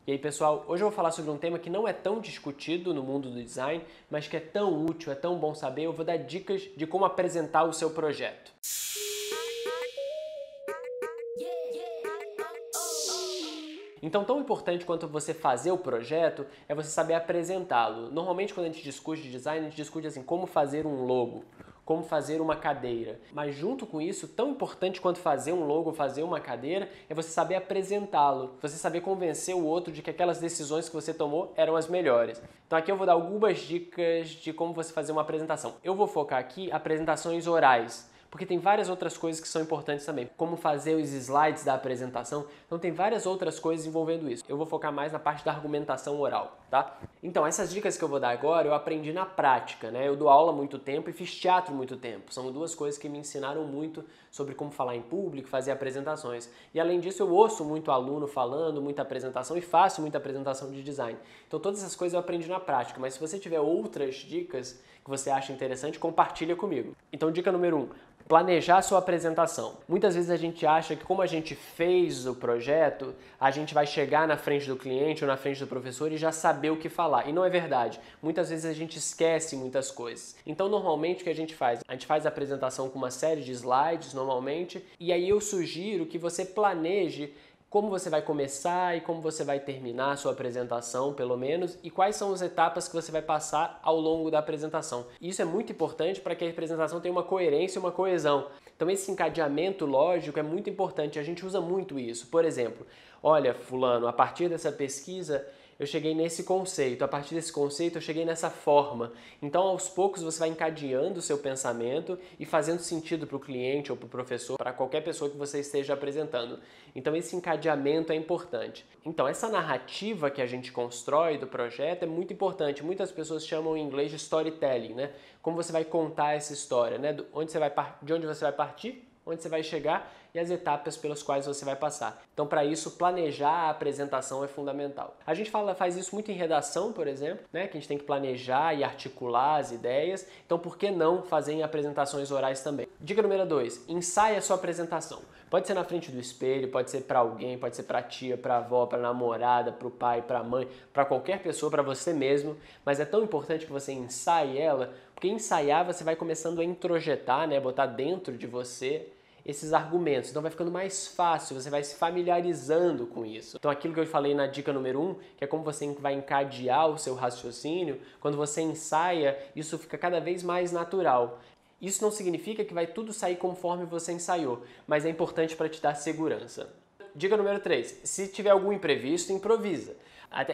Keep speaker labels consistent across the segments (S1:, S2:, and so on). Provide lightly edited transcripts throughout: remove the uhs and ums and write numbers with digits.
S1: E aí, pessoal, hoje eu vou falar sobre um tema que não é tão discutido no mundo do design, mas que é tão útil, é tão bom saber. Eu vou dar dicas de como apresentar o seu projeto. Então, tão importante quanto você fazer o projeto é você saber apresentá-lo. Normalmente, quando a gente discute de design, a gente discute assim, como fazer um logo, como fazer uma cadeira. Mas junto com isso, tão importante quanto fazer um logo, fazer uma cadeira, é você saber apresentá-lo, você saber convencer o outro de que aquelas decisões que você tomou eram as melhores. Então aqui eu vou dar algumas dicas de como você fazer uma apresentação. Eu vou focar aqui apresentações orais, porque tem várias outras coisas que são importantes também, como fazer os slides da apresentação, então tem várias outras coisas envolvendo isso. Eu vou focar mais na parte da argumentação oral, tá? Então, essas dicas que eu vou dar agora eu aprendi na prática, né? Eu dou aula há muito tempo e fiz teatro há muito tempo. São duas coisas que me ensinaram muito sobre como falar em público, fazer apresentações. E além disso, eu ouço muito aluno falando, muita apresentação e faço muita apresentação de design. Então, todas essas coisas eu aprendi na prática, mas se você tiver outras dicas que você acha interessante, compartilha comigo. Então, dica número 1. Planejar a sua apresentação. Muitas vezes a gente acha que como a gente fez o projeto, a gente vai chegar na frente do cliente ou na frente do professor e já saber o que falar. E não é verdade. Muitas vezes a gente esquece muitas coisas. Então, normalmente, o que a gente faz? A gente faz a apresentação com uma série de slides, normalmente, e aí eu sugiro que você planeje como você vai começar e como você vai terminar a sua apresentação, pelo menos, e quais são as etapas que você vai passar ao longo da apresentação. Isso é muito importante para que a apresentação tenha uma coerência e uma coesão. Então esse encadeamento lógico é muito importante, a gente usa muito isso. Por exemplo, olha, fulano, a partir dessa pesquisa eu cheguei nesse conceito, a partir desse conceito eu cheguei nessa forma. Então, aos poucos, você vai encadeando o seu pensamento e fazendo sentido para o cliente ou para o professor, para qualquer pessoa que você esteja apresentando. Então, esse encadeamento é importante. Então, essa narrativa que a gente constrói do projeto é muito importante. Muitas pessoas chamam em inglês de storytelling, né? Como você vai contar essa história, né? De onde você vai partir, onde você vai chegar e as etapas pelas quais você vai passar. Então, para isso, planejar a apresentação é fundamental. A gente faz isso muito em redação, por exemplo, né? Que a gente tem que planejar e articular as ideias. Então, por que não fazer em apresentações orais também? Dica número 2, ensaie a sua apresentação. Pode ser na frente do espelho, pode ser para alguém, pode ser para a tia, para a avó, para a namorada, para o pai, para a mãe, para qualquer pessoa, para você mesmo. Mas é tão importante que você ensaie ela, porque ensaiar você vai começando a introjetar, né? Botar dentro de você esses argumentos. Então vai ficando mais fácil, você vai se familiarizando com isso. Então aquilo que eu falei na dica número 1, que é como você vai encadear o seu raciocínio, quando você ensaia, isso fica cada vez mais natural. Isso não significa que vai tudo sair conforme você ensaiou, mas é importante para te dar segurança. Dica número 3, se tiver algum imprevisto, improvisa.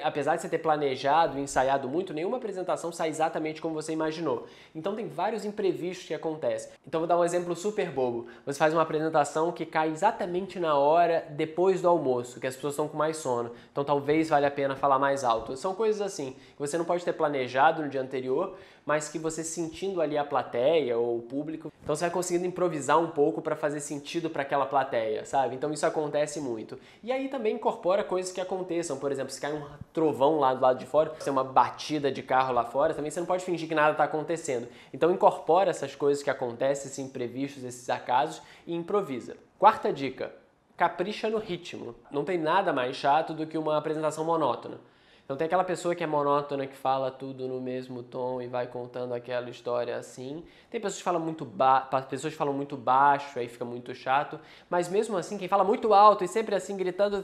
S1: Apesar de você ter planejado e ensaiado muito, nenhuma apresentação sai exatamente como você imaginou. Então tem vários imprevistos que acontecem. Então vou dar um exemplo super bobo. Você faz uma apresentação que cai exatamente na hora depois do almoço, que as pessoas estão com mais sono. Então talvez valha a pena falar mais alto. São coisas assim, que você não pode ter planejado no dia anterior, mas que você sentindo ali a plateia ou o público, então você vai conseguindo improvisar um pouco para fazer sentido para aquela plateia, sabe? Então isso acontece muito. E aí também incorpora coisas que aconteçam, por exemplo, se cai um trovão lá do lado de fora, se é uma batida de carro lá fora, também você não pode fingir que nada está acontecendo. Então incorpora essas coisas que acontecem, esses imprevistos, esses acasos e improvisa. Quarta dica, capricha no ritmo. Não tem nada mais chato do que uma apresentação monótona. Então tem aquela pessoa que é monótona, que fala tudo no mesmo tom e vai contando aquela história assim. Tem pessoas que falam muito baixo, aí fica muito chato. Mas mesmo assim, quem fala muito alto e sempre assim gritando,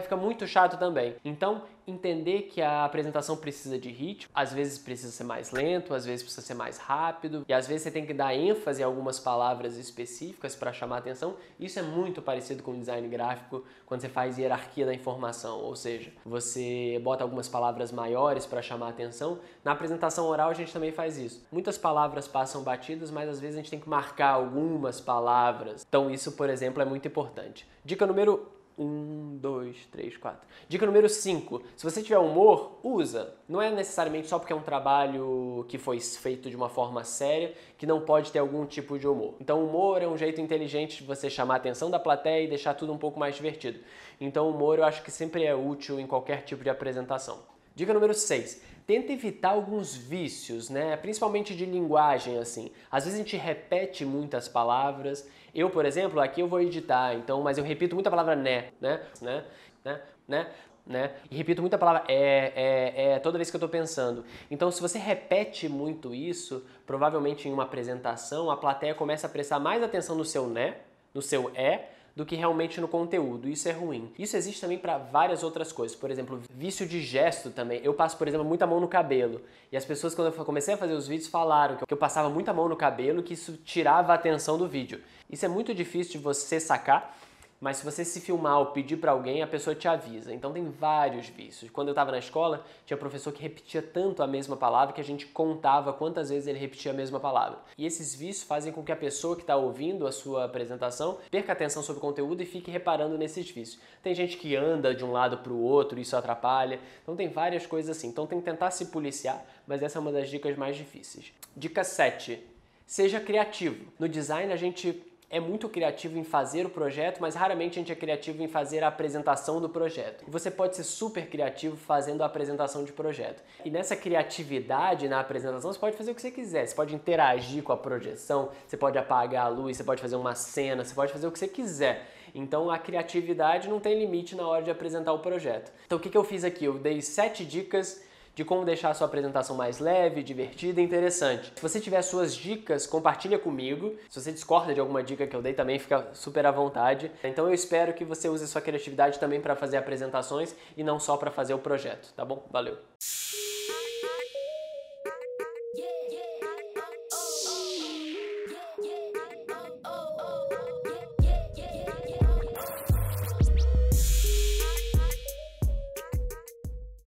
S1: fica muito chato também. Então, entender que a apresentação precisa de ritmo, às vezes precisa ser mais lento, às vezes precisa ser mais rápido, e às vezes você tem que dar ênfase em algumas palavras específicas para chamar a atenção. Isso é muito parecido com o design gráfico quando você faz hierarquia da informação, ou seja, você bota algumas palavras maiores para chamar a atenção. Na apresentação oral a gente também faz isso. Muitas palavras passam batidas, mas às vezes a gente tem que marcar algumas palavras. Então isso, por exemplo, é muito importante. Dica número 1, 2, 3, 4. Dica número 5. Se você tiver humor, usa. Não é necessariamente só porque é um trabalho que foi feito de uma forma séria que não pode ter algum tipo de humor. Então humor é um jeito inteligente de você chamar a atenção da plateia e deixar tudo um pouco mais divertido. Então humor eu acho que sempre é útil em qualquer tipo de apresentação. Dica número 6. Tenta evitar alguns vícios, né? Principalmente de linguagem, assim. Às vezes a gente repete muitas palavras. Eu, por exemplo, aqui eu vou editar, então, mas eu repito muita palavra né. né? E repito muito a palavra toda vez que eu tô pensando. Então, se você repete muito isso, provavelmente em uma apresentação, a plateia começa a prestar mais atenção no seu né, no seu do que realmente no conteúdo. Isso é ruim. Isso existe também para várias outras coisas. Por exemplo, vício de gesto também. Eu passo, por exemplo, muita mão no cabelo. E as pessoas, quando eu comecei a fazer os vídeos, falaram que eu passava muita mão no cabelo e que isso tirava a atenção do vídeo. Isso é muito difícil de você sacar, mas se você se filmar ou pedir para alguém, a pessoa te avisa. Então tem vários vícios. Quando eu estava na escola, tinha professor que repetia tanto a mesma palavra que a gente contava quantas vezes ele repetia a mesma palavra. E esses vícios fazem com que a pessoa que está ouvindo a sua apresentação perca atenção sobre o conteúdo e fique reparando nesses vícios. Tem gente que anda de um lado para o outro, isso atrapalha. Então tem várias coisas assim. Então tem que tentar se policiar, mas essa é uma das dicas mais difíceis. Dica 7. Seja criativo. No design a gente é muito criativo em fazer o projeto, mas raramente a gente é criativo em fazer a apresentação do projeto. E você pode ser super criativo fazendo a apresentação de projeto. E nessa criatividade na apresentação, você pode fazer o que você quiser. Você pode interagir com a projeção, você pode apagar a luz, você pode fazer uma cena, você pode fazer o que você quiser. Então a criatividade não tem limite na hora de apresentar o projeto. Então o que eu fiz aqui? Eu dei 7 dicas de como deixar a sua apresentação mais leve, divertida e interessante. Se você tiver suas dicas, compartilha comigo. Se você discorda de alguma dica que eu dei, também fica super à vontade. Então eu espero que você use a sua criatividade também para fazer apresentações e não só para fazer o projeto, tá bom? Valeu!